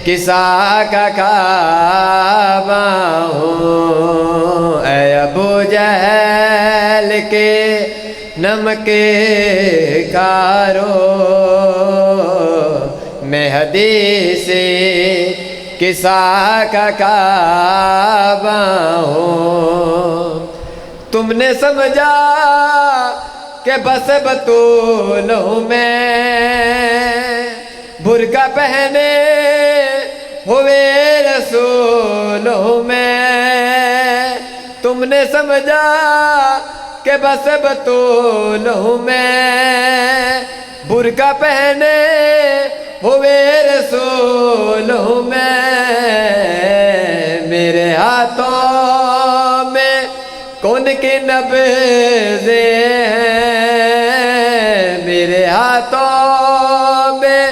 کسا کا کعبہ ہوں، اے ابو جہل کے نمک کارو، میں حدیث کسا کا کعبہ ہوں۔ تم نے سمجھا کہ بس بطول ہوں میں، برقع پہنے ہوئے رسول ہوں میں۔ تم نے سمجھا کہ بس بطول ہوں میں، برقع پہنے ہوئے رسول ہوں میں۔ میرے ہاتھوں میں کون کی نبضیں ہیں، میرے ہاتھوں میں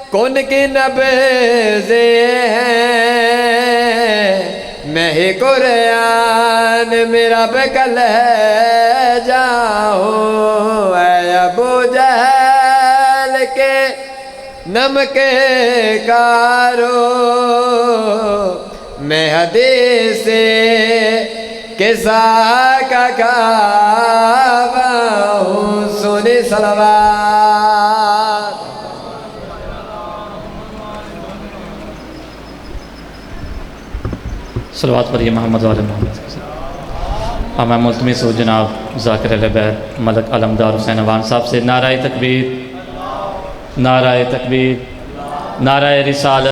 کون کی نبضیں ہیں۔ میں ہی قرآن میرا بکل ہے جاؤں، اے ابو جہل کے نمک کارو، میں حدیث کسا کا کعبہ ہوں۔ سنی صلوات۔ صلوات پڑھیے محمد وآل محمد۔ میں ملتمس ہوں جناب ذاکر اہل بیت ملک علمدار حسین عوان صاحب سے نعرہ تکبیر، نعرہ تکبیر، نعرہ رسالت۔